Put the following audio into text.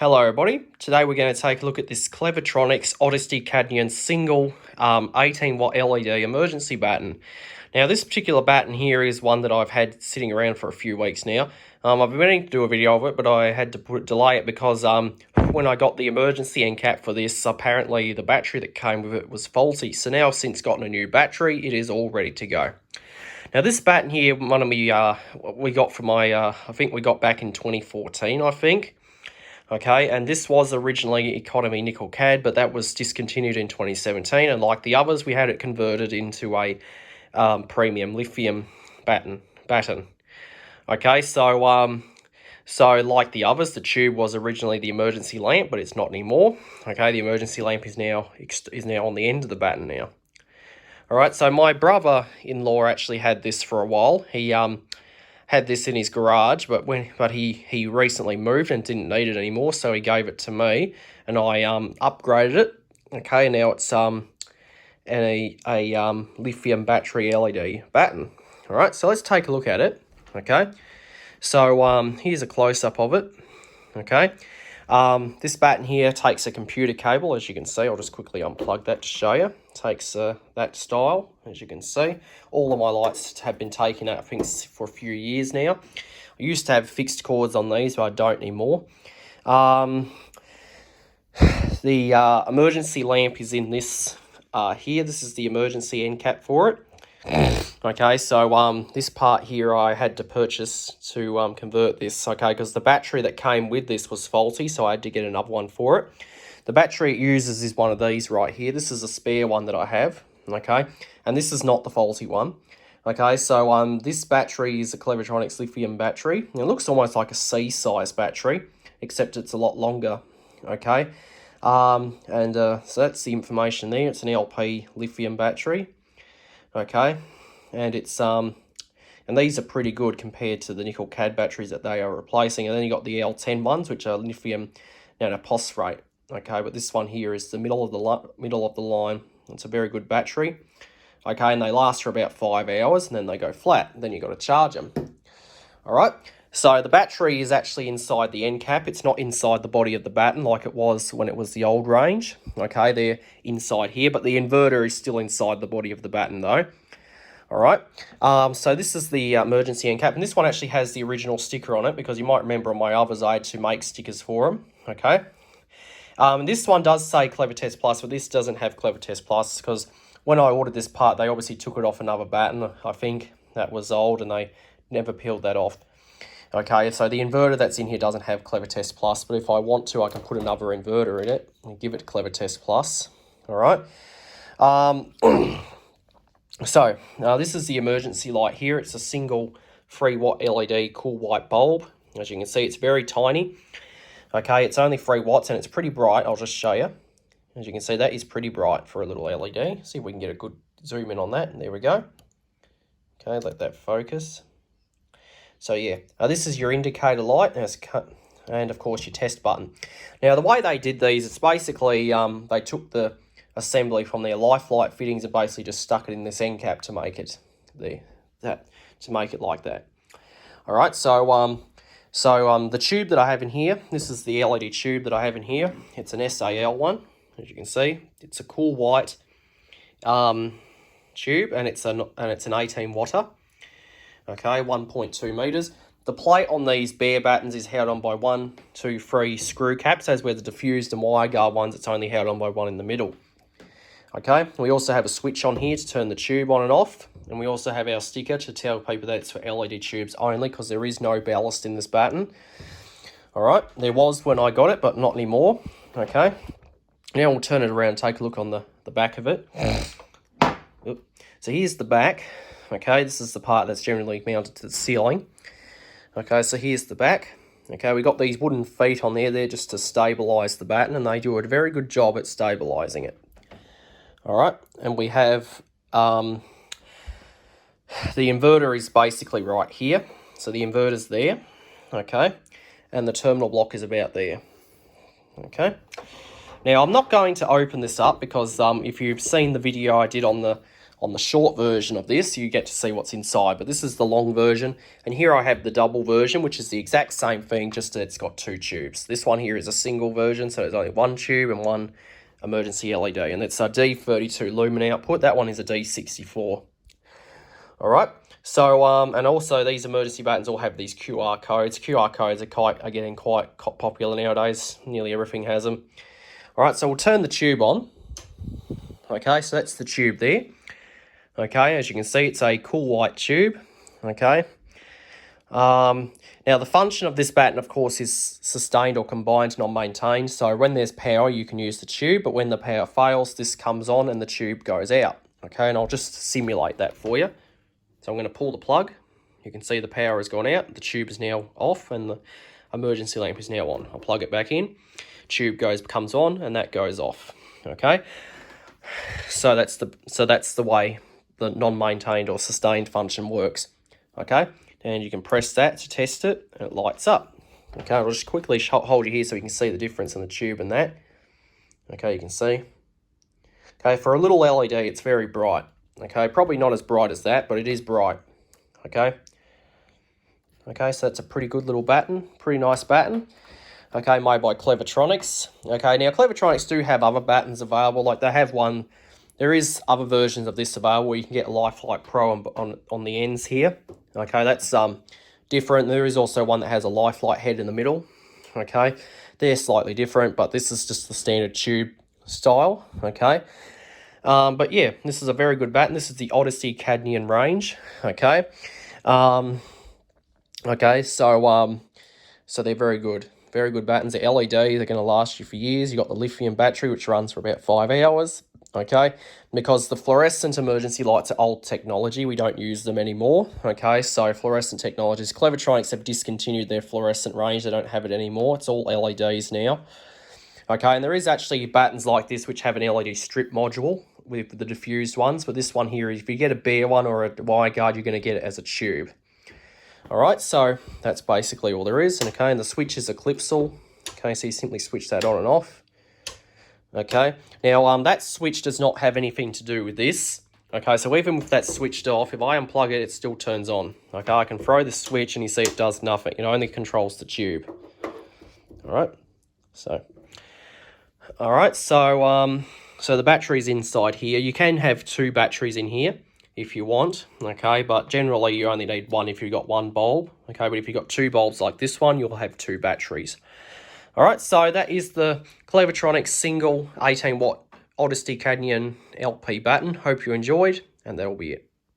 Hello everybody, today we're going to take a look at this Clevertronics Odyssey Cadmium single 18 watt LED emergency batten. Now this particular batten here is one that I've had sitting around for a few weeks now. I've been meaning to do a video of it, but I had to delay it because when I got the emergency end cap for this, apparently the battery that came with it was faulty. So now I've since gotten a new battery, it is all ready to go. Now this batten here, one of me, we got from my, I think we got back in 2014, I think. Okay, and this was originally economy nickel cad, but that was discontinued in 2017, and like the others, we had it converted into a premium lithium batten. Okay, so like the others, the tube was originally the emergency lamp, but it's not anymore. Okay, the emergency lamp is now on the end of the batten now. All right, so my brother-in-law actually had this for a while. He had this in his garage, but he recently moved and didn't need it anymore, so he gave it to me, and I upgraded it. Okay, now it's a lithium battery LED batten. All right, so let's take a look at it. Okay, so here's a close-up of it. Okay, this batten here takes a computer cable, as you can see. I'll just quickly unplug that to show you. Takes that style, as you can see. All of my lights have been taken out, I think, for a few years now. I used to have fixed cords on these, but I don't anymore. The emergency lamp is in this here. This is the emergency end cap for it. Okay, so this part here I had to purchase to convert this, okay, because the battery that came with this was faulty, so I had to get another one for it. The battery it uses is one of these right here. This is a spare one that I have, okay, and this is not the faulty one. Okay, so this battery is a Clevertronics lithium battery. It looks almost like a C-size battery, except it's a lot longer, okay. So that's the information there. It's an LP lithium battery, okay, and it's and these are pretty good compared to the nickel cad batteries that they are replacing. And then you got the L10 ones, which are lithium nanophosphate. Okay, but this one here is the middle of the line. It's a very good battery. Okay, and they last for about 5 hours, and then they go flat. Then you got to charge them. All right. So the battery is actually inside the end cap. It's not inside the body of the batten like it was when it was the old range. Okay, they're inside here, but the inverter is still inside the body of the batten though. All right, so this is the emergency end cap, and this one actually has the original sticker on it, because you might remember on my others I had to make stickers for them. Okay. This one does say Clevertest Plus, but this doesn't have Clevertest Plus, because when I ordered this part, they obviously took it off another batten. I think that was old, and they never peeled that off. Okay, so the inverter that's in here doesn't have Clevertest Plus, but if I want to, I can put another inverter in it and give it Clevertest Plus. All right. So this is the emergency light here. It's a single 3 watt LED cool white bulb. As you can see, it's very tiny. Okay, it's only 3 watts and it's pretty bright. I'll just show you. As you can see, that is pretty bright for a little LED. See if we can get a good zoom in on that. There we go. Okay, let that focus. So yeah, this is your indicator light, and of course your test button. Now the way they did these, it's basically they took the assembly from their life light fittings and basically just stuck it in this end cap to make it like that. All right, so the tube that I have in here, this is the LED tube that I have in here. It's an SAL one, as you can see. It's a cool white tube, and it's an 18 watter. Okay, 1.2 meters. The plate on these bare battens is held on by 1, 2, 3 screw caps, as where the diffused and wire guard ones, it's only held on by one in the middle. Okay, we also have a switch on here to turn the tube on and off, and we also have our sticker to tell people that it's for LED tubes only, because there is no ballast in this batten. All right, there was when I got it, but not anymore. Okay, now we'll turn it around and take a look on the back of it. So here's the back. Okay, this is the part that's generally mounted to the ceiling. Okay, so here's the back. Okay, we got these wooden feet on there. They're just to stabilize the batten, and they do a very good job at stabilizing it. All right, and we have the inverter is basically right here. So the inverter's there, okay, and the terminal block is about there. Okay, now I'm not going to open this up because if you've seen the video I did on on the short version of this, you get to see what's inside, but this is the long version. And here I have the double version, which is the exact same thing, just that it's got 2 tubes. This one here is a single version, so there's only 1 tube and 1 emergency LED, and it's a D32 lumen output. That one is a D64. All right, so and also these emergency battens all have these QR codes. QR codes are getting quite popular nowadays. Nearly everything has them. All right, so we'll turn the tube on. Okay, so that's the tube there. Okay, as you can see, it's a cool white tube. Okay. Now, the function of this batten, of course, is sustained or combined, not maintained. So when there's power, you can use the tube, but when the power fails, this comes on and the tube goes out. Okay, and I'll just simulate that for you. So I'm going to pull the plug. You can see the power has gone out. The tube is now off and the emergency lamp is now on. I'll plug it back in. Tube comes on and that goes off. Okay, so that's the way the non-maintained or sustained function works. Okay, and you can press that to test it and it lights up. Okay, I'll just quickly hold you here so you can see the difference in the tube and that. Okay, you can see. Okay, for a little LED, it's very bright. Okay, probably not as bright as that, but it is bright. Okay. Okay, so that's a pretty good little batten, pretty nice batten. Okay, made by Clevertronics. Okay, now Clevertronics do have other battens available. Like they have one, there is other versions of this available where you can get Lifelike Pro on the ends here. Okay, that's different. There is also one that has a Lifelike head in the middle. Okay, they're slightly different, but this is just the standard tube style. Okay, but yeah, this is a very good batten. This is the Odyssey Cadmium range. Okay, okay, so they're very good. Very good battens. They're LED. They're going to last you for years. You've got the lithium battery, which runs for about 5 hours. Okay, because the fluorescent emergency lights are old technology. We don't use them anymore. Okay, so fluorescent technologies. Clevertronics have discontinued their fluorescent range. They don't have it anymore. It's all LEDs now. Okay, and there is actually battens like this which have an LED strip module with the diffused ones, but this one here, if you get a bare one or a wire guard, you're going to get it as a tube. All right, so that's basically all there is. And okay, and the switch is a clipsal. Okay, so you simply switch that on and off. Okay, now that switch does not have anything to do with this. Okay, so even with that switched off, if I unplug it, it still turns on. Okay, I can throw the switch and you see it does nothing. It only controls the tube. All right, so so the battery's inside here. You can have 2 batteries in here if you want, okay, but generally you only need 1 if you've got 1 bulb, okay, but if you've got 2 bulbs like this one, you'll have 2 batteries. All right, so that is the Clevertronics single 18-watt Odyssey Cadmium LP batten. Hope you enjoyed, and that'll be it.